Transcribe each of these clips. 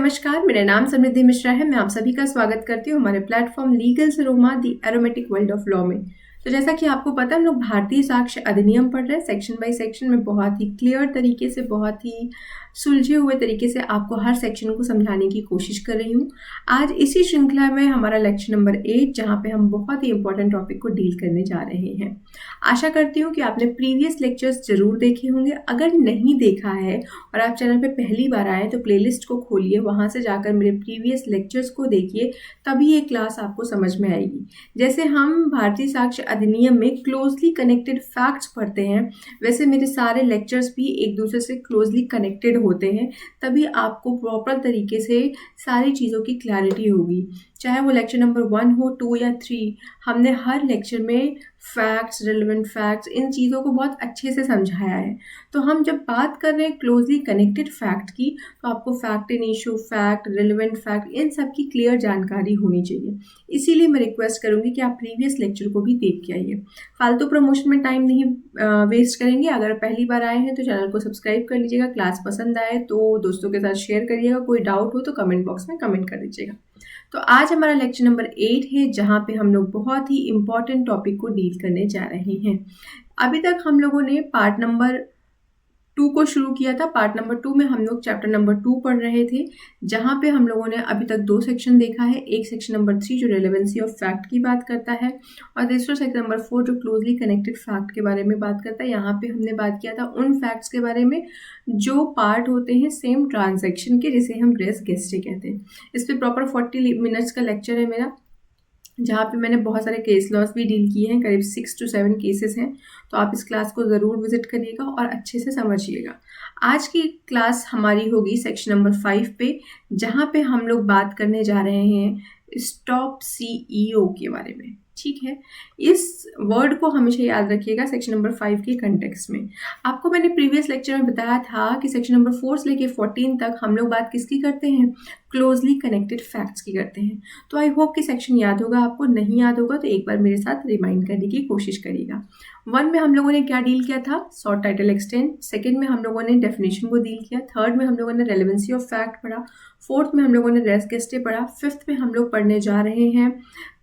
नमस्कार, मेरा नाम समृद्धि मिश्रा है। मैं आप सभी का स्वागत करती हूँ हमारे प्लेटफॉर्म लीगल से रोमा दी एरोमेटिक वर्ल्ड ऑफ लॉ में। तो जैसा कि आपको पता है, हम लोग भारतीय साक्ष्य अधिनियम पढ़ रहे हैं। सेक्शन बाय सेक्शन में बहुत ही क्लियर तरीके से, बहुत ही सुलझे हुए तरीके से आपको हर सेक्शन को समझाने की कोशिश कर रही हूँ। आज इसी श्रृंखला में हमारा लेक्चर नंबर 8, जहाँ पे हम बहुत ही इंपॉर्टेंट टॉपिक को डील करने जा रहे हैं। आशा करती हूँ कि आपने प्रीवियस लेक्चर्स जरूर देखे होंगे। अगर नहीं देखा है और आप चैनल पे पहली बार आए तो प्लेलिस्ट को खोलिए, वहाँ से जाकर मेरे प्रीवियस लेक्चर्स को देखिए, तभी ये क्लास आपको समझ में आएगी। जैसे हम भारतीय साक्ष्य अधिनियम में क्लोजली कनेक्टेड फैक्ट्स पढ़ते हैं, वैसे मेरे सारे लेक्चर्स भी एक दूसरे से क्लोजली कनेक्टेड होते हैं, तभी आपको प्रॉपर तरीके से सारी चीज़ों की क्लैरिटी होगी। चाहे वो लेक्चर नंबर 1 हो, 2 या 3, हमने हर लेक्चर में फैक्ट्स, रिलेवेंट फैक्ट्स, इन चीज़ों को बहुत अच्छे से समझाया है। तो हम जब बात कर रहे हैं क्लोजली कनेक्टेड फैक्ट की, तो आपको fact in issue, fact, relevant fact, इन सब की क्लियर जानकारी होनी चाहिए। इसीलिए मैं रिक्वेस्ट करूंगी कि आप प्रीवियस लेक्चर को भी देख के आइए। फालतू प्रमोशन में टाइम नहीं वेस्ट करेंगे। अगर पहली बार आए हैं तो चैनल को सब्सक्राइब कर लीजिएगा। क्लास पसंद आए तो दोस्तों के साथ शेयर करिएगा। कोई डाउट हो तो कमेंट बॉक्स में कमेंट कर दीजिएगा। तो आज हमारा लेक्चर नंबर 8 है, जहाँ पे हम लोग बहुत ही इंपॉर्टेंट टॉपिक को डील करने जा रहे हैं। अभी तक हम लोगों ने पार्ट नंबर 2 को शुरू किया था। पार्ट नंबर 2 में हम लोग चैप्टर नंबर 2 पढ़ रहे थे, जहाँ पे हम लोगों ने अभी तक 2 सेक्शन देखा है। एक सेक्शन नंबर 3 जो रेलेवेंसी ऑफ फैक्ट की बात करता है, और दूसरा सेक्शन नंबर 4 जो क्लोजली कनेक्टेड फैक्ट के बारे में बात करता है। यहाँ पे हमने बात किया था उन फैक्ट्स के बारे में जो पार्ट होते हैं सेम ट्रांजैक्शन के, जिसे हम रेस गेस्टे कहते हैं। इस पर प्रॉपर 40 मिनट्स का लेक्चर है मेरा, जहाँ पे मैंने बहुत सारे केस लॉस भी डील किए हैं। करीब 6 to 7 केसेस हैं। तो आप इस क्लास को ज़रूर विजिट करिएगा और अच्छे से समझिएगा। आज की क्लास हमारी होगी सेक्शन नंबर 5 पे, जहाँ पे हम लोग बात करने जा रहे हैं स्टॉप सीईओ के बारे में। ठीक है, इस वर्ड को हमेशा याद रखिएगा सेक्शन नंबर 5 के कंटेक्स्ट में। आपको मैंने प्रीवियस लेक्चर में बताया था कि सेक्शन नंबर 4 से लेके 14 तक हम लोग बात किसकी करते हैं, क्लोजली कनेक्टेड फैक्ट्स की करते हैं। तो आई होप कि सेक्शन याद होगा। आपको नहीं याद होगा तो एक बार मेरे साथ रिमाइंड करने की कोशिश करिएगा। 1 में हम लोगों ने क्या डील किया था, शॉर्ट टाइटल एक्सटेंड। सेकंड में हम लोगों ने डेफिनेशन को डील किया। थर्ड में हम लोगों ने रेलेवेंसी ऑफ फैक्ट पढ़ा। फोर्थ में हम लोगों ने रेस गेस्टे पढ़ा। फिफ्थ में हम लोग पढ़ने जा रहे हैं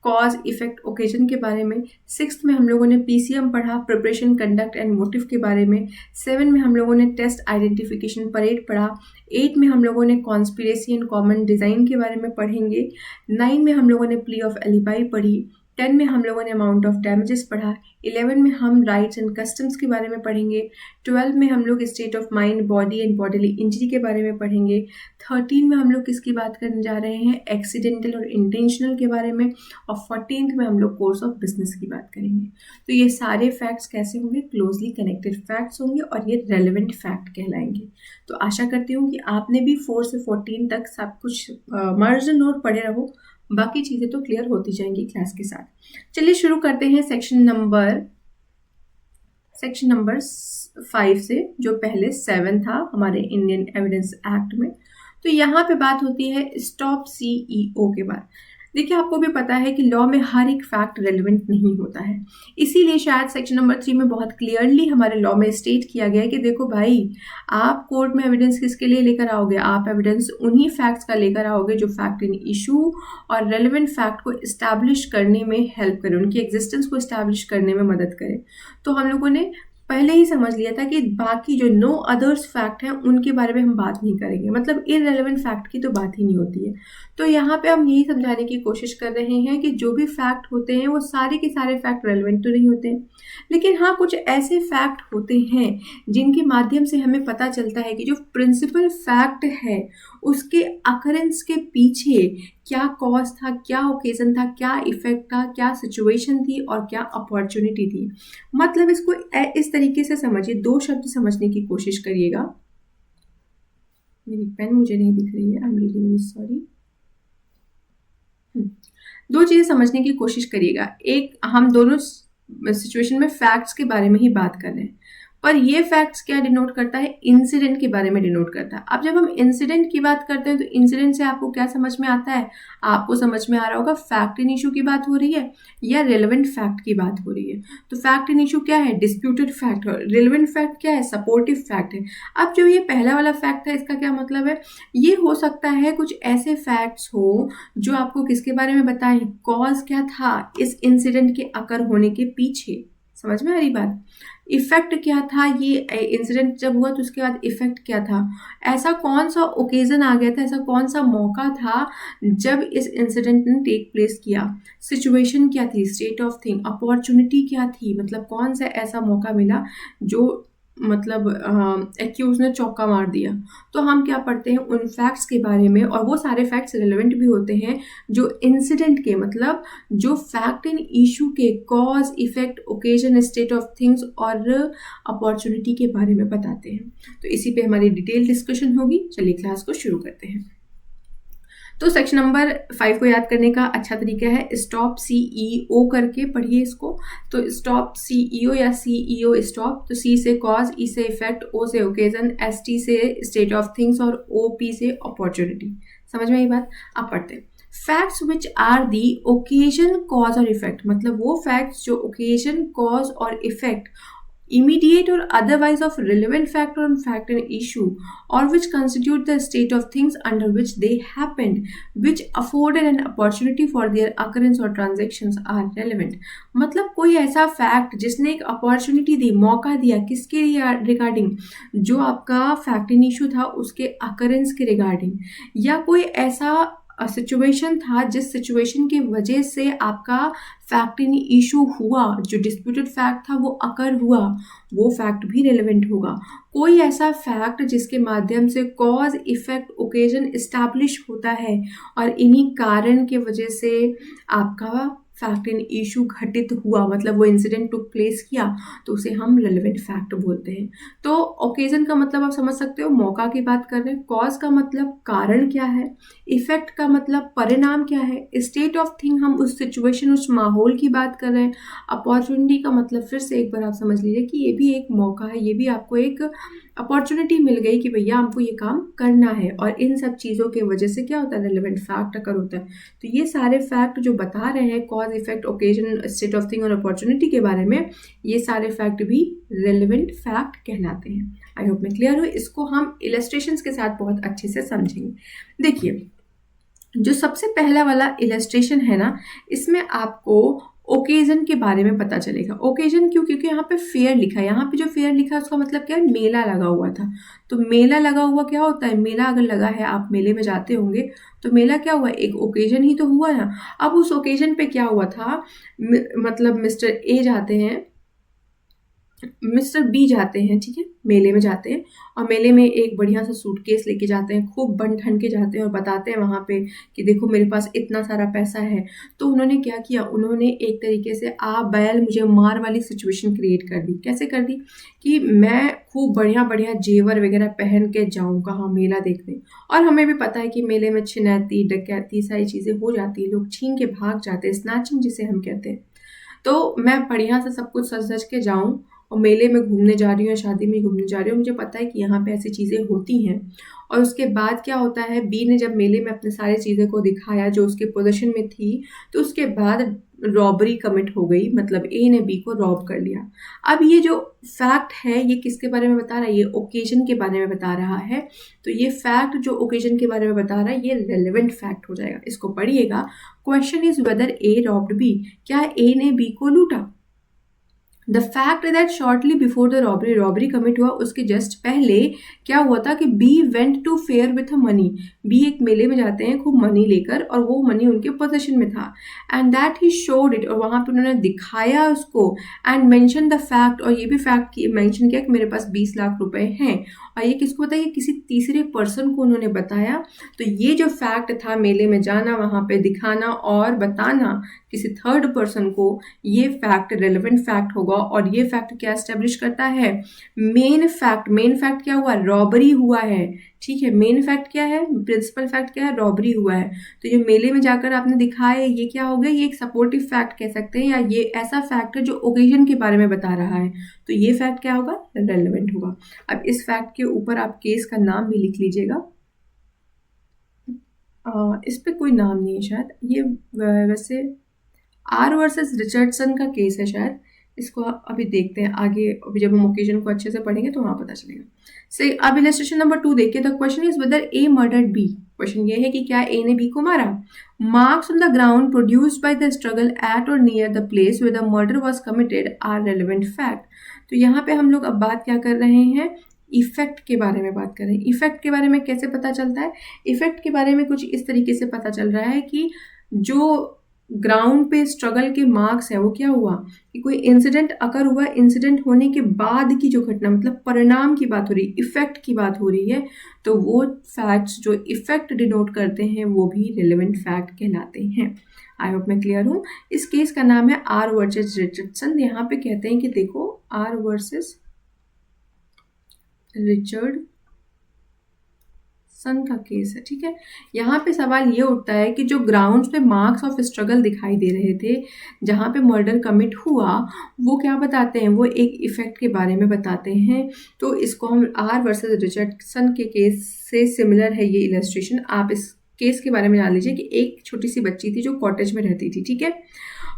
कॉज, इफेक्ट, ओकेजन के बारे में। सिक्स्थ में हम लोगों ने पीसीएम पढ़ा, प्रिपरेशन, कंडक्ट एंड मोटिव के बारे में। 7 में हम लोगों ने टेस्ट आइडेंटिफिकेशन परेड पढ़ा। 8 में हम लोगों ने कॉन्स्पिरेसी एंड कॉमन डिज़ाइन के बारे में पढ़ेंगे। 9 में हम लोगों ने प्ली ऑफ एलिबाई पढ़ी। 10 में हम लोगों ने अमाउंट ऑफ डैमेजेस पढ़ा। 11 में हम राइट्स एंड कस्टम्स के बारे में पढ़ेंगे। 12 में हम लोग state of mind, body and bodily injury के बारे में पढ़ेंगे। 13 में हम लोग किसकी बात करने जा रहे हैं, एक्सीडेंटल और इंटेंशनल के बारे में। और 14th में हम लोग कोर्स ऑफ बिजनेस की बात करेंगे। तो ये सारे फैक्ट्स कैसे होंगे, क्लोजली कनेक्टेड फैक्ट्स होंगे और ये रेलेवेंट फैक्ट कहलाएंगे। तो आशा करती हूँ कि आपने भी 4 से 14 तक सब कुछ मर्ज नोट पढ़े रहो। बाकी चीज़ें तो क्लियर होती जाएंगी क्लास के साथ। चलिए शुरू करते हैं सेक्शन नंबर 5 से, जो पहले 7 था हमारे इंडियन एविडेंस एक्ट में। तो यहाँ पे बात होती है स्टॉप सीईओ के बाद। देखिए, आपको भी पता है कि लॉ में हर एक फैक्ट रेलेवेंट नहीं होता है। इसीलिए शायद सेक्शन नंबर 3 में बहुत क्लियरली हमारे लॉ में स्टेट किया गया है कि देखो भाई, आप कोर्ट में एविडेंस किसके लिए लेकर आओगे, आप एविडेंस उन्हीं फैक्ट्स का लेकर आओगे जो फैक्ट इन इशू और रेलेवेंट फैक्ट को इस्टेब्लिश करने में हेल्प करे, उनकी एग्जिस्टेंस को इस्टेब्लिश करने में मदद करे। तो हम लोगों ने पहले ही समझ लिया था कि बाकी जो नो अदर्स फैक्ट हैं उनके बारे में हम बात नहीं करेंगे, मतलब इररेलेवेंट फैक्ट की तो बात ही नहीं होती है। तो यहाँ पे हम यही समझाने की कोशिश कर रहे हैं कि जो भी फैक्ट होते हैं वो सारे के सारे फैक्ट रेलेवेंट तो नहीं होते हैं, लेकिन हाँ कुछ ऐसे फैक्ट होते हैं जिनके माध्यम से हमें पता चलता है कि जो प्रिंसिपल फैक्ट है उसके अकरेंस के पीछे क्या कॉज था, क्या ओकेजन था, क्या इफेक्ट था, क्या सिचुएशन थी और क्या अपॉर्चुनिटी थी। मतलब इसको इस तरीके से समझिए, 2 शब्द समझने की कोशिश करिएगा। मेरी पेन मुझे नहीं दिख रही है, I am really very sorry. 2 चीज़ें समझने की कोशिश करिएगा। एक, हम दोनों सिचुएशन में फैक्ट्स के बारे में ही बात कर रहे हैं। पर ये फैक्ट्स क्या डिनोट करता है, इंसिडेंट के बारे में डिनोट करता है। अब जब हम इंसिडेंट की बात करते हैं तो इंसिडेंट से आपको क्या समझ में आता है, आपको समझ में आ रहा होगा फैक्ट इन इशू की बात हो रही है या रेलेवेंट फैक्ट की बात हो रही है। तो फैक्ट इन इशू क्या है, डिस्प्यूटेड फैक्ट, और रेलेवेंट फैक्ट क्या है, सपोर्टिव फैक्ट है। अब जो ये पहला वाला फैक्ट है इसका क्या मतलब है, ये हो सकता है कुछ ऐसे फैक्ट्स हो जो आपको किसके बारे में बताएं, कॉज क्या था इस इंसिडेंट के अकर होने के पीछे। समझ में आ रही बात, इफेक्ट क्या था, ये इंसिडेंट जब हुआ तो उसके बाद इफेक्ट क्या था, ऐसा कौन सा ओकेजन आ गया था, ऐसा कौन सा मौका था जब इस इंसिडेंट ने टेक प्लेस किया, सिचुएशन क्या थी, स्टेट ऑफ थिंग, अपॉर्चुनिटी क्या थी, मतलब कौन सा ऐसा मौका मिला जो मतलब एक्यूज ने चौका मार दिया। तो हम क्या पढ़ते हैं उन फैक्ट्स के बारे में, और वो सारे फैक्ट्स रिलेवेंट भी होते हैं जो इंसिडेंट के, मतलब जो फैक्ट इन इशू के cause, effect, occasion, state of things और अपॉर्चुनिटी के बारे में बताते हैं। तो इसी पे हमारी डिटेल डिस्कशन होगी। चलिए क्लास को शुरू करते हैं। तो सेक्शन नंबर 5 को याद करने का अच्छा तरीका है स्टॉप CEO करके पढ़िए इसको। तो स्टॉप CEO या CEO स्टॉप, तो C से कॉज, E से इफेक्ट, O से ओकेजन, ST से स्टेट ऑफ थिंग्स और OP से अपॉर्चुनिटी। समझ में आई बात। आप पढ़ते हैं facts which are the occasion, cause और इफेक्ट, मतलब वो फैक्ट्स जो ओकेजन, कॉज और effect, immediate or otherwise of relevant fact or fact and issue, or which constitute the state of things under which they happened, which afforded an opportunity for their occurrence or transactions are relevant। मतलब कोई ऐसा fact जिसने एक opportunity दी, मौका दिया, किसके regarding, जो आपका फैक्ट इन इशू था उसके अकरेंस के रिगार्डिंग, या कोई ऐसा सिचुएशन था जिस सिचुएशन की वजह से आपका फैक्ट इन इशू हुआ, जो डिस्प्यूटेड फैक्ट था वो अकर हुआ, वो फैक्ट भी रेलेवेंट होगा। कोई ऐसा फैक्ट जिसके माध्यम से कॉज, इफेक्ट, ओकेजन इस्टेब्लिश होता है और इन्हीं कारण के वजह से आपका फैक्ट इन इशू घटित हुआ, मतलब वो इंसिडेंट टुक प्लेस किया, तो उसे हम रेलेवेंट फैक्ट बोलते हैं। तो ओकेजन का मतलब आप समझ सकते हो, मौका की बात कर रहे हैं, कॉज का मतलब कारण क्या है, इफेक्ट का मतलब परिणाम क्या है, स्टेट ऑफ थिंग हम उस सिचुएशन, उस माहौल की बात कर रहे हैं, अपॉर्चुनिटी का मतलब फिर से एक बार आप समझ लीजिए कि ये भी एक मौका है, ये भी आपको एक अपॉर्चुनिटी मिल गई कि भैया हमको ये काम करना है, और इन सब चीज़ों के वजह से क्या होता है, रेलेवेंट फैक्ट अकर होता है। तो ये सारे फैक्ट जो बता रहे हैं, cause, effect, occasion, state of thing और अपॉर्चुनिटी के बारे में, ये सारे फैक्ट भी रेलेवेंट फैक्ट कहलाते हैं। आई होप मैं क्लियर हूँ। इसको हम इलस्ट्रेशंस के साथ बहुत अच्छे से समझेंगे। देखिए जो सबसे पहला वाला इलस्ट्रेशन है ना, इसमें आपको ओकेजन के बारे में पता चलेगा। ओकेजन क्यों, क्योंकि यहाँ पे फेयर लिखा है, यहाँ पे जो फेयर लिखा है उसका मतलब क्या है, मेला लगा हुआ था। तो मेला लगा हुआ क्या होता है, मेला अगर लगा है, आप मेले में जाते होंगे, तो मेला क्या हुआ, एक ओकेजन ही तो हुआ ना। अब उस ओकेजन पे क्या हुआ था, मतलब मिस्टर ए जाते हैं, मिस्टर बी जाते हैं, ठीक है, मेले में जाते हैं, और मेले में एक बढ़िया सा सूटकेस लेके जाते हैं, खूब बन ठन के जाते हैं और बताते हैं वहाँ पे कि देखो मेरे पास इतना सारा पैसा है। तो उन्होंने क्या किया, उन्होंने एक तरीके से आ बैल मुझे मार वाली सिचुएशन क्रिएट कर दी। कैसे कर दी, कि मैं खूब बढ़िया बढ़िया जेवर वगैरह पहन के जाऊँ कहाँ, मेला देखने। और हमें भी पता है कि मेले में छिनैती, डकैती, सारी चीज़ें हो जाती है, लोग छीन के भाग जाते हैं, स्नैचिंग जिसे हम कहते हैं। तो मैं बढ़िया से सब कुछ सज धज के जाऊँ, और मेले में घूमने जा रही हूँ, शादी में घूमने जा रही हूँ, मुझे पता है कि यहाँ पे ऐसी चीज़ें होती हैं। और उसके बाद क्या होता है, बी ने जब मेले में अपने सारी चीज़ें को दिखाया जो उसके पोजीशन में थी, तो उसके बाद रॉबरी कमिट हो गई, मतलब ए ने बी को रॉब कर लिया। अब ये जो फैक्ट है ये किसके बारे में बता रहा है, ये ओकेजन के बारे में बता रहा है। तो ये फैक्ट जो ओकेजन के बारे में बता रहा है ये रेलेवेंट फैक्ट हो जाएगा। इसको पढ़िएगा। Question is whether A robbed B, क्या ए ने बी को लूटा। The fact that shortly before the robbery commit हुआ, उसके जस्ट पहले क्या हुआ था कि B went to fair with money, B एक मेले में जाते हैं खूब मनी लेकर, और वो मनी उनके पोजीशन में था, and that he showed it, और वहां पे उन्होंने दिखाया उसको, एंड मेंशन द फैक्ट, और ये भी फैक्ट मेंशन किया कि मेरे पास 20 लाख रुपए हैं। और ये किसको बताया, किसी तीसरे पर्सन को उन्होंने बताया। तो ये जो फैक्ट था, मेले में जाना, वहां पे दिखाना और बताना किसी थर्ड पर्सन को, ये फैक्ट रेलेवेंट फैक्ट होगा। और ये फैक्ट क्या एस्टेब्लिश करता है, मेन फैक्ट क्या हुआ, रॉबरी हुआ है, ठीक है। मेन फैक्ट क्या है, प्रिंसिपल फैक्ट क्या है, रॉबरी हुआ है। तो ये मेले में जाकर आपने दिखाया है, ये क्या हो गया, ये एक सपोर्टिव फैक्ट कह सकते हैं, या ये ऐसा फैक्ट है जो ओकेजन के बारे में बता रहा है। तो ये फैक्ट क्या होगा, रेलेवेंट होगा। अब इस फैक्ट के ऊपर आप केस का नाम भी लिख लीजिएगा। इस पे कोई नाम नहीं है शायद, ये वैसे आर वर्सेस रिचर्डसन का केस है शायद। इसको अभी देखते हैं आगे, अभी जब हम ओकेजन को अच्छे से पढ़ेंगे तो वहां पता चलेगा। से अब इलस्ट्रेशन नंबर 2 देखिए। The question is whether A murdered B. Question ये है कि क्या ए ने बी को मारा। Marks on the ground produced by the struggle at or near the place where the murder was committed are relevant fact. तो यहाँ पे हम लोग अब बात क्या कर रहे हैं, इफेक्ट के बारे में बात करें। इफेक्ट के बारे में कैसे पता चलता है, इफेक्ट के बारे में कुछ इस तरीके से पता चल रहा है कि जो ग्राउंड पे स्ट्रगल के मार्क्स है वो क्या हुआ कि कोई इंसिडेंट अकर हुआ, इंसिडेंट होने के बाद की जो घटना, मतलब परिणाम की बात हो रही, इफेक्ट की बात हो रही है, तो वो फैक्ट्स जो इफेक्ट डिनोट करते हैं वो भी रिलेवेंट फैक्ट कहलाते हैं। आई होप मैं क्लियर हूँ। इस केस का नाम है आर वर्सेस रिचर्डसन। यहाँ पे कहते हैं कि देखो आर वर्सेस रिचर्डसन का केस है, ठीक है। यहाँ पे सवाल ये उठता है कि जो ग्राउंड्स पे मार्क्स ऑफ स्ट्रगल दिखाई दे रहे थे, जहाँ पे मर्डर कमिट हुआ, वो क्या बताते हैं, वो एक इफेक्ट के बारे में बताते हैं। तो इसको हम आर वर्सेस रिचर्डसन के केस से सिमिलर है ये इलस्ट्रेशन। आप इस केस के बारे में जान लीजिए कि एक छोटी सी बच्ची थी जो कॉटेज में रहती थी, ठीक है,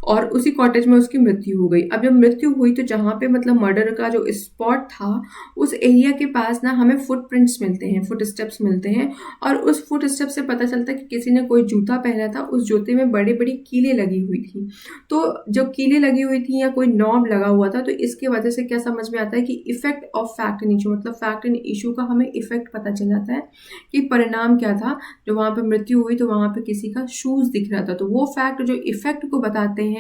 और उसी कॉटेज में उसकी मृत्यु हो गई। अब जब मृत्यु हुई तो जहाँ पे मतलब मर्डर का जो स्पॉट था उस एरिया के पास ना हमें फुटप्रिंट्स मिलते हैं, फुट स्टेप्स मिलते हैं, और उस फुट स्टेप से पता चलता है कि किसी ने कोई जूता पहना था, उस जूते में बड़ी बड़ी कीलें लगी हुई थी। तो जब कीलें लगी हुई थी या कोई नॉब लगा हुआ था, तो इसके वजह से क्या समझ में आता है कि effect of fact in issue, मतलब फैक्ट इन इशू का हमें इफेक्ट पता चल जाता है कि परिणाम क्या था। जो वहाँ पे मृत्यु हुई तो वहाँ पे किसी का शूज दिख रहा था, तो वो फैक्ट जो इफेक्ट को बताते हैं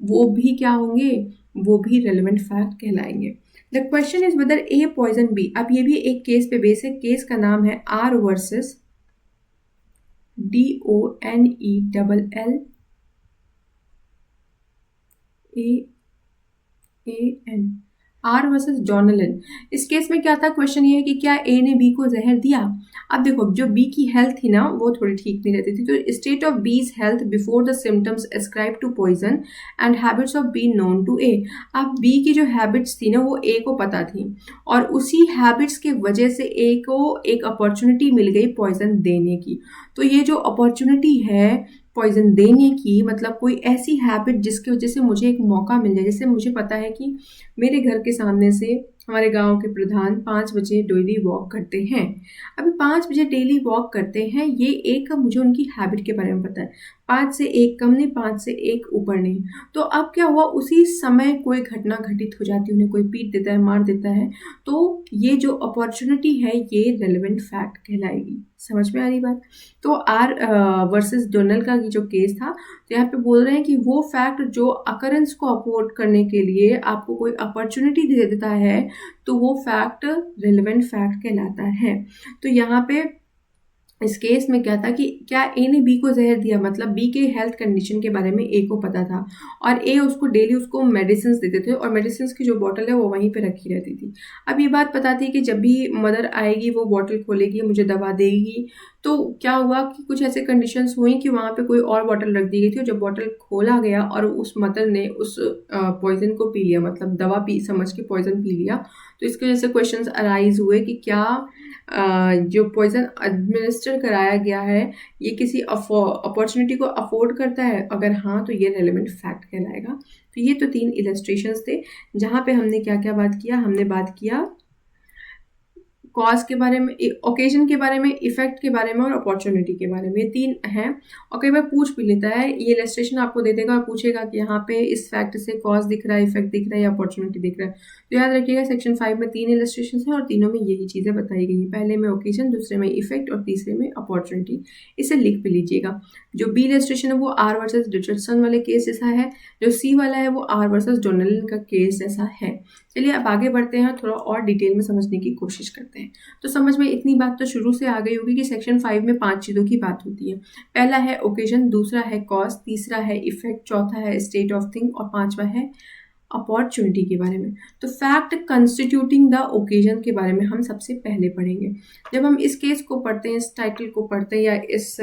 वो भी क्या होंगे, वो भी रेलेवेंट फैक्ट कहलाएंगे। The question is whether A poison B. अब ये भी एक केस पे बेस है। केस का नाम है R versus DONELLAN, R versus Donald. इस केस में क्या था, क्वेश्चन ये है कि क्या ए ने बी को जहर दिया। अब देखो जो बी की हेल्थ थी ना वो थोड़ी ठीक नहीं रहती थी, तो state of B's health before the symptoms ascribe to poison and habits of B known to A. अब बी की जो हैबिट्स थी ना वो ए को पता थी, और उसी हैबिट्स के वजह से ए को एक अपॉर्चुनिटी मिल गई पॉइजन देने की। तो ये जो अपॉर्चुनिटी है पॉइजन देने की, मतलब कोई ऐसी हैबिट जिसकी वजह से मुझे एक मौका मिल जाए। जैसे मुझे पता है कि मेरे घर के सामने से हमारे गांव के प्रधान 5 बजे डेली वॉक करते हैं। अभी 5 बजे डेली वॉक करते हैं, ये एक मुझे उनकी हैबिट के बारे में पता है। 5 से 1 कम नहीं, 5 से 1 ऊपर नहीं। तो अब क्या हुआ, उसी समय कोई घटना घटित हो जाती है, उन्हें कोई पीट देता है, मार देता है, तो ये जो अपॉर्चुनिटी है ये रेलेवेंट फैक्ट कहलाएगी। समझ में आ रही बात। तो आर वर्सेस डोनाल्ड का जो केस था, तो यहाँ पे बोल रहे हैं कि वो फैक्ट जो अकरेंस को अफोर्ड करने के लिए आपको कोई अपॉर्चुनिटी दे देता है, तो वो फैक्ट रेलेवेंट फैक्ट कहलाता है। तो यहाँ पे इस केस में क्या था कि क्या ए ने बी को जहर दिया, मतलब बी के हेल्थ कंडीशन के बारे में ए को पता था, और ए उसको डेली उसको मेडिसिन देते थे, और मेडिसिन की जो बॉटल है वो वहीं पे रखी रहती थी। अब ये बात पता थी कि जब भी मदर आएगी वो बॉटल खोलेगी, मुझे दवा देगी। तो क्या हुआ कि कुछ ऐसे कंडीशंस हुई कि वहाँ पे कोई और बॉटल रख दी गई थी, और जब बॉटल खोला गया और उस मदर ने उस पॉइजन को पी लिया, मतलब दवा पी समझ के पॉइजन पी लिया, तो इसकी वजह से क्वेश्चंस अराइज हुए कि क्या जो पॉइजन एडमिनिस्टर कराया गया है ये किसी अपॉर्चुनिटी को अफोर्ड करता है, अगर हाँ तो ये रेलेवेंट फैक्ट कहलाएगा। तो ये तो 3 इलस्ट्रेशंस थे जहाँ पे हमने क्या क्या बात किया, हमने बात किया कॉज के बारे में, ओकेजन के बारे में, इफेक्ट के बारे में और अपॉर्चुनिटी के बारे में। 3 हैं, और कई बार पूछ भी लेता है, ये इलस्ट्रेशन आपको दे देगा और पूछेगा कि यहाँ पे इस फैक्ट से कॉज दिख रहा है, इफेक्ट दिख रहा है या अपॉर्चुनिटी दिख रहा है। तो याद रखिएगा सेक्शन 5 में 3 इलस्ट्रेशन हैं और तीनों में यही चीज़ें बताई गई है। पहले में ओकेजन, दूसरे में इफेक्ट और तीसरे में अपॉर्चुनिटी। इसे लिख भी लीजिएगा। जो बी इलस्ट्रेशन है वो आर वर्सेस रिचर्डसन वाले केस जैसा है, जो सी वाला है वो आर वर्सेस डोनाल्ड का केस जैसा है। चलिए अब आगे बढ़ते हैं, थोड़ा और डिटेल में समझने की कोशिश करते हैं। तो समझ में इतनी बात तो शुरू से आ गई होगी कि सेक्शन 5 में 5 चीज़ों की बात होती है। पहला है ओकेजन, दूसरा है कॉज, तीसरा है इफेक्ट, चौथा है स्टेट ऑफ थिंग और 5वां है अपॉर्चुनिटी के बारे में। तो फैक्ट कंस्टिट्यूटिंग द ओकेजन के बारे में हम सबसे पहले पढ़ेंगे। जब हम इस केस को पढ़ते हैं, इस टाइटल को पढ़ते हैं या इस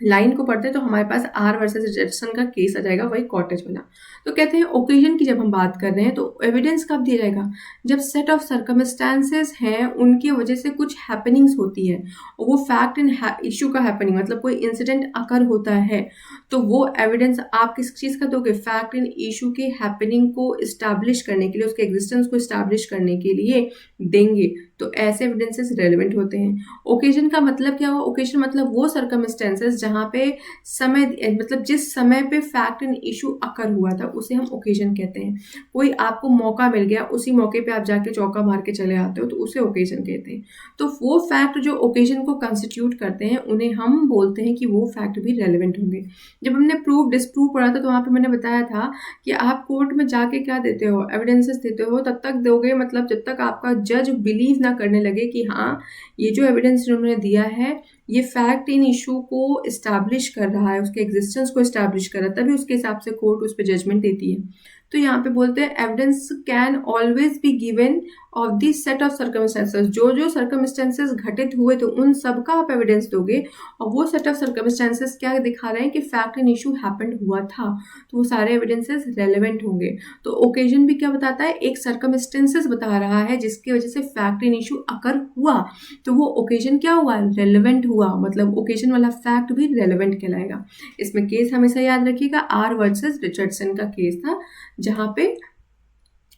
लाइन को पढ़ते हैं, तो हमारे पास आर वर्सेस रिचर्डसन का केस आ जाएगा, वही कॉटेज वाला। तो कहते हैं ओकेजन की जब हम बात कर रहे हैं तो एविडेंस कब दिया जाएगा, जब सेट ऑफ सर्कमस्टांसेस हैं उनकी वजह से कुछ हैपनिंग्स होती है और वो फैक्ट इन इशू का हैपनिंग, मतलब कोई इंसिडेंट अकर होता है, तो वो एविडेंस आप किस चीज़ का दोगे, फैक्ट इन इशू के हैपनिंग को इस्टेब्लिश करने के लिए, उसके एग्जिस्टेंस को इस्टेब्लिश करने के लिए देंगे। तो ऐसे एविडेंसेस रेलिवेंट होते हैं। ओकेजन का मतलब क्या हुआ, ओकेजन मतलब वो सर्कमस्टेंसेस जहाँ पे समय, मतलब जिस समय पे फैक्ट एंड इशू अकर हुआ था उसे हम ओकेजन कहते हैं। कोई आपको मौका मिल गया, उसी मौके पे आप जाके चौका मार के चले आते हो, तो उसे ओकेजन कहते हैं। तो वो फैक्ट जो ओकेजन को कंस्टिट्यूट करते हैं उन्हें हम बोलते हैं कि वो फैक्ट भी रेलिवेंट होंगे। जब हमने प्रूव डिसप्रूव पढ़ा था तो वहाँ पे मैंने बताया था कि आप कोर्ट में जाके क्या देते हो, एविडेंसेस देते हो, तब तक दोगे मतलब जब तक आपका जज बिलीव ना करने लगे कि हाँ ये जो एविडेंस उन्होंने दिया है ये फैक्ट इन इशू को इस्टेब्लिश कर रहा है, उसके एग्जिस्टेंस को इस्टेब्लिश कर रहा है, तभी उसके हिसाब से कोर्ट उस पर जजमेंट देती है। तो यहाँ पे बोलते हैं evidence can always be given of this set of circumstances, जो जो सर्कमस्टेंसेस घटित हुए तो उन सब का आप एविडेंस दोगे, और वो सेट ऑफ सर्कमस्टेंसेस क्या दिखा रहे हैं कि फैक्ट इन इशू हैपेंड हुआ था, तो वो सारे एविडेंसेस रेलिवेंट होंगे। तो ओकेजन भी क्या बताता है, एक सर्कमस्टेंसेस बता रहा है जिसकी वजह से फैक्ट इन इशू अकर हुआ, तो वो ओकेजन क्या हुआ, रेलिवेंट हुआ, मतलब ओकेजन वाला फैक्ट भी रेलिवेंट कहलाएगा। इसमें केस हमेशा याद रखिएगा, आर वर्सेस रिचर्डसन का केस था, जहां पे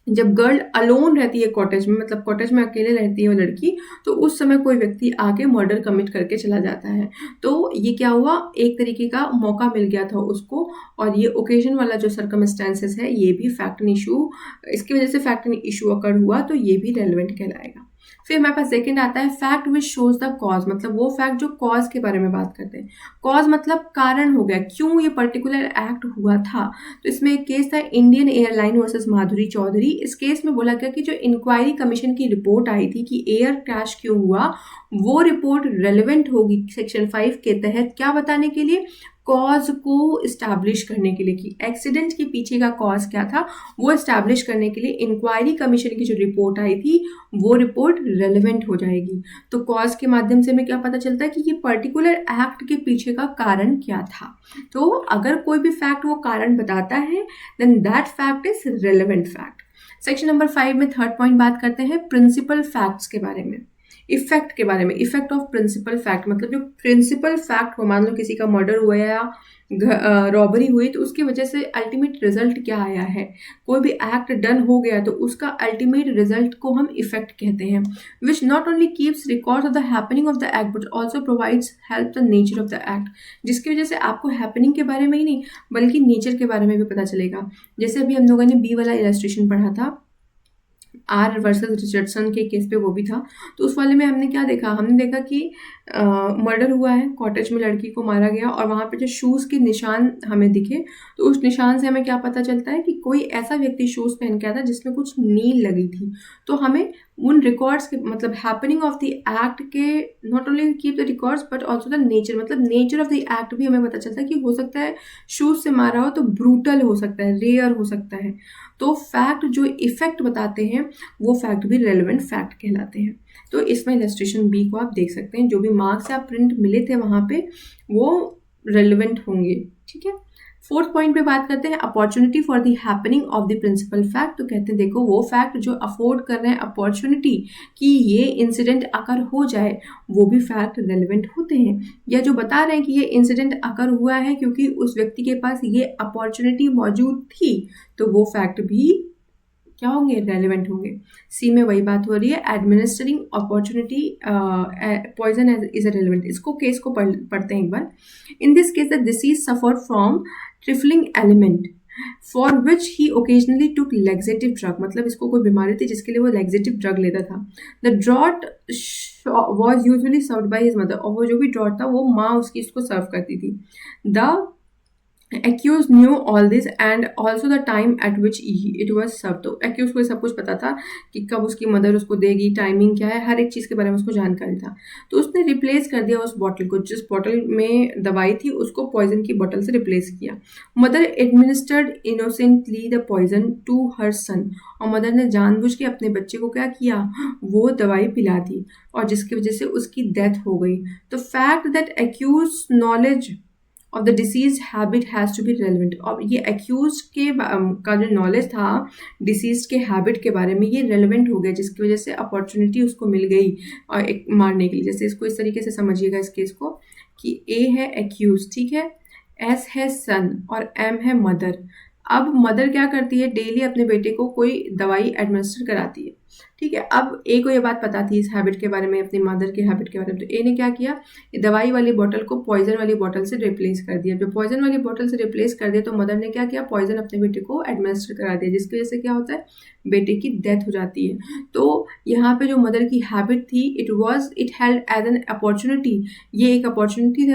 जब गर्ल अलोन रहती है कॉटेज में, मतलब कॉटेज में अकेले रहती है वो लड़की, तो उस समय कोई व्यक्ति आके मर्डर कमिट करके चला जाता है। तो ये क्या हुआ, एक तरीके का मौका मिल गया था उसको, और ये ओकेजन वाला जो सर्कमस्टेंसेस है ये भी फैक्ट इन इशू, इसकी वजह से फैक्ट इन इशू अकर हुआ, तो ये भी रेलिवेंट कहलाएगा। फिर हमारे पास सेकंड आता है fact which shows the cause, मतलब वो फैक्ट जो कॉज के बारे में बात करते हैं। कॉज मतलब कारण हो गया, क्यों ये पर्टिकुलर एक्ट हुआ था। तो इसमें एक केस था इंडियन एयरलाइन वर्सेस माधुरी चौधरी। इस केस में बोला गया कि जो इंक्वायरी कमीशन की रिपोर्ट आई थी कि एयर क्रैश क्यों हुआ, वो रिपोर्ट रेलिवेंट होगी सेक्शन 5 के तहत, क्या बताने के लिए, कॉज को इस्टेब्लिश करने के लिए कि एक्सीडेंट के पीछे का कॉज क्या था वो इस्टेब्लिश करने के लिए इंक्वायरी कमीशन की जो रिपोर्ट आई थी वो रिपोर्ट रेलेवेंट हो जाएगी। तो कॉज के माध्यम से हमें क्या पता चलता है कि ये पर्टिकुलर एक्ट के पीछे का कारण क्या था। तो अगर कोई भी फैक्ट वो कारण बताता है then that fact is relevant fact. Section number 5 में थर्ड पॉइंट बात करते हैं प्रिंसिपल फैक्ट्स के बारे में, इफेक्ट के बारे में। इफेक्ट ऑफ प्रिंसिपल फैक्ट मतलब जो प्रिंसिपल फैक्ट हो, मान लो किसी का मर्डर हुआ या रॉबरी हुई, तो उसकी वजह से अल्टीमेट रिजल्ट क्या आया है, कोई भी एक्ट डन हो गया तो उसका अल्टीमेट रिजल्ट को हम इफेक्ट कहते हैं। Which not only keeps record of the happening of the act but also provides help the nature of the act, जिसकी वजह से आपको हैपनिंग के बारे में ही नहीं बल्कि नेचर के बारे में भी पता चलेगा। जैसे अभी हम लोगों ने बी वाला इलस्ट्रेशन पढ़ा था, आर वर्सेस रिचर्डसन के केस पे वो भी था, तो उस वाले में हमने क्या देखा, हमने देखा कि मर्डर हुआ है, कॉटेज में लड़की को मारा गया और वहाँ पे जो शूज़ के निशान हमें दिखे, तो उस निशान से हमें क्या पता चलता है कि कोई ऐसा व्यक्ति शूज़ पहन के आया था जिसमें कुछ नील लगी थी। तो हमें उन रिकॉर्ड्स के मतलब हैपनिंग ऑफ द एक्ट के not only keep the records but also the nature, मतलब नेचर ऑफ द एक्ट भी हमें पता चलता है कि हो सकता है शूज़ से मारा हो तो ब्रूटल हो सकता है, रेयर हो सकता है। तो फैक्ट जो इफेक्ट बताते हैं वो फैक्ट भी रेलेवेंट फैक्ट कहलाते हैं। तो इसमें इलस्ट्रेशन बी को आप देख सकते हैं, जो भी मार्क्स आप प्रिंट मिले थे वहाँ पे वो रेलेवेंट होंगे। ठीक है, फोर्थ पॉइंट पे बात करते हैं opportunity for the happening of the principal fact. तो कहते हैं देखो वो फैक्ट जो अफोर्ड कर रहे हैं अपॉर्चुनिटी कि ये इंसिडेंट अकर हो जाए वो भी फैक्ट रेलेवेंट होते हैं, या जो बता रहे हैं कि ये इंसिडेंट अकर हुआ है क्योंकि उस व्यक्ति के पास ये अपॉर्चुनिटी मौजूद थी, तो वो फैक्ट भी क्या होंगे, रेलेवेंट होंगे। सी में वही बात हो रही है, administering opportunity poison is relevant. इसको केस को पढ़ते हैं एक बार। In this case the deceased suffered from trifling ailment for which he occasionally took laxative drug, मतलब इसको कोई बीमारी थी जिसके लिए वो लेग्जेटिव ड्रग लेता था। The draught was usually served by his mother, और वो जो भी ड्रॉट था वो माँ उसकी इसको सर्व करती थी। The accused knew all this and also the time at which it was serve. तो एक्यूज को सब कुछ पता था कि कब उसकी मदर उसको देगी, टाइमिंग क्या है, हर एक चीज़ के बारे में उसको जानकारी था। तो उसने रिप्लेस कर दिया उस बॉटल को, जिस बॉटल में दवाई थी उसको पॉइजन की बॉटल से रिप्लेस किया। Mother administered innocently the poison to her son, और मदर ने जानबूझ के अपने बच्चे को क्या किया, वो दवाई पिला दी, और जिसकी वजह से उसकी डेथ हो गई। तो fact that accused knowledge of the deceased habit has to be relevant. और ये एक्यूज के का जो नॉलेज था डिसीज के हैबिट के बारे में, ये रेलिवेंट हो गया, जिसकी वजह से अपॉर्चुनिटी उसको मिल गई और एक मारने के लिए। जैसे इसको इस तरीके से समझिएगा इस केस को कि ए है एक्यूज, ठीक है, एस है सन और एम है मदर। अब मदर क्या करती है, डेली अपने बेटे को कोई दवाई एडमिनिस्टर कराती है, ठीक है। अब ए को ये बात पता थी इस हैबिट के बारे में, अपनी मदर के हैबिट के बारे में, तो ए ने क्या किया, दवाई वाली बोतल को पॉइजन वाली बोतल से रिप्लेस कर दिया। जब पॉइजन वाली बोतल से रिप्लेस कर दिया तो मदर ने क्या किया, पॉइजन अपने बेटे को एडमिनिस्टर करा दिया, जिसकी वजह से क्या होता है, बेटे की डेथ हो जाती है। तो यहाँ पे जो मदर की हैबिट थी, it held as an opportunity, ये एक अपॉर्चुनिटी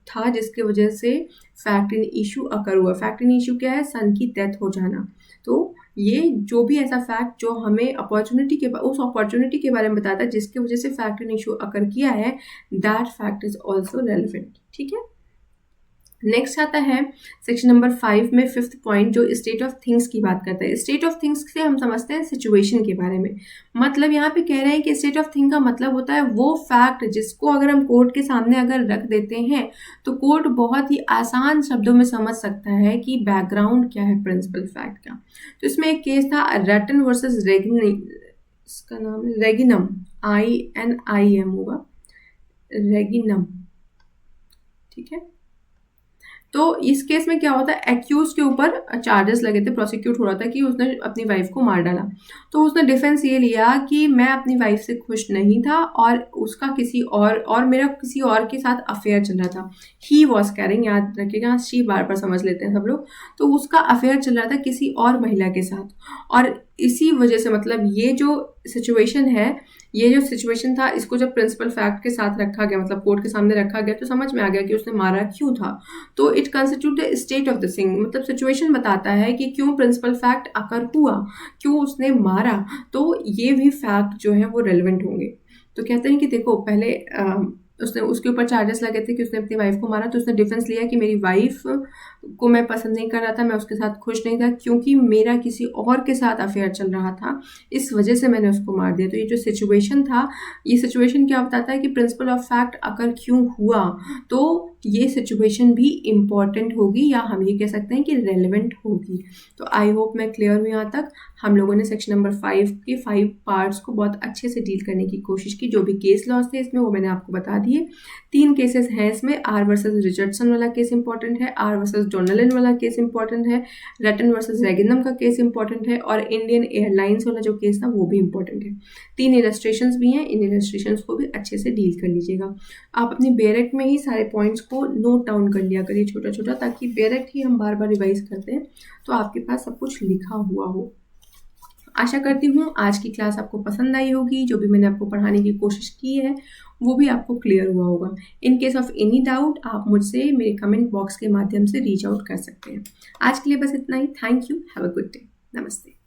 था जिसकी वजह से फैक्ट इन इशू अकर हुआ। फैक्ट इन इशू क्या है, सन की डेथ हो जाना। तो ये जो भी ऐसा फैक्ट जो हमें उस अपॉर्चुनिटी के बारे में बताता है जिसकी वजह से फैक्ट इन इशू अकर किया है, that fact is also relevant, ठीक है। नेक्स्ट आता है सेक्शन नंबर 5 में 5th पॉइंट, जो स्टेट ऑफ थिंग्स की बात करता है। स्टेट ऑफ थिंग्स से हम समझते हैं सिचुएशन के बारे में। मतलब यहाँ पे कह रहे हैं कि स्टेट ऑफ थिंग का मतलब होता है वो फैक्ट जिसको अगर हम कोर्ट के सामने अगर रख देते हैं तो कोर्ट बहुत ही आसान शब्दों में समझ सकता है कि बैकग्राउंड क्या है प्रिंसिपल फैक्ट का। तो इसमें एक केस था रैटन वर्सेस इसका नाम है रेगिनम, INIM होगा, रेगिनम, ठीक है। तो इस केस में क्या होता है, एक्यूज के ऊपर चार्जेस लगे थे, प्रोसिक्यूट हो रहा था कि उसने अपनी वाइफ को मार डाला। तो उसने डिफेंस ये लिया कि मैं अपनी वाइफ से खुश नहीं था और उसका किसी और मेरा किसी और के साथ अफेयर चल रहा था। ही वॉज कैरिंग, याद रखिएगा, शी बार बार समझ लेते हैं सब लोग। तो उसका अफेयर चल रहा था किसी और महिला के साथ, और इसी वजह से मतलब ये जो सिचुएशन था, इसको जब प्रिंसिपल फैक्ट के साथ रखा गया, मतलब कोर्ट के सामने रखा गया, तो समझ में आ गया कि उसने मारा क्यों था। तो it constitute the state of the thing, मतलब सिचुएशन बताता है कि क्यों प्रिंसिपल फैक्ट अकर हुआ, क्यों उसने मारा। तो ये भी फैक्ट जो है वो रेलिवेंट होंगे। तो कहते हैं कि देखो पहले उसके ऊपर चार्जेस लगे थे कि उसने अपनी वाइफ को मारा, तो उसने डिफेंस लिया कि मेरी वाइफ को मैं पसंद नहीं कर रहा था, मैं उसके साथ खुश नहीं था, क्योंकि मेरा किसी और के साथ अफेयर चल रहा था, इस वजह से मैंने उसको मार दिया। तो ये जो सिचुएशन था, ये सिचुएशन क्या बताता है कि प्रिंसिपल ऑफ फैक्ट अकर क्यों हुआ। तो ये सिचुएशन भी इम्पॉर्टेंट होगी, या हम ये कह सकते हैं कि रेलिवेंट होगी। तो आई होप मैं क्लियर हूँ यहाँ तक। हम लोगों ने सेक्शन नंबर 5 के 5 पार्ट्स को बहुत अच्छे से डील करने की कोशिश की। जो भी केस लॉस थे इसमें वो मैंने आपको बता दिए। 3 केसेस हैं इसमें, आर वर्सेस रिचर्डसन वाला केस इंपॉर्टेंट है, आर वर्सेस डोनाल्ड वाला केस इंपॉर्टेंट है, रैटन वर्सेस रेगिनम का केस इंपॉर्टेंट है, और इंडियन एयरलाइंस वाला जो केस था वो भी इंपॉर्टेंट है। 3 इलस्ट्रेशंस भी हैं, इन इलस्ट्रेशंस को भी अच्छे से डील कर लीजिएगा। आप अपनी बेरेक में ही सारे पॉइंट्स को नोट डाउन कर लिया करिए छोटा छोटा, ताकि बेरेक ही हम बार बार रिवाइज करते हैं तो आपके पास सब कुछ लिखा हुआ हो। आशा करती हूँ आज की क्लास आपको पसंद आई होगी। जो भी मैंने आपको पढ़ाने की कोशिश की है वो भी आपको क्लियर हुआ होगा। In case of any doubt आप मुझसे मेरे कमेंट बॉक्स के माध्यम से रीच आउट कर सकते हैं। आज के लिए बस इतना ही। Thank you, have a good day, नमस्ते।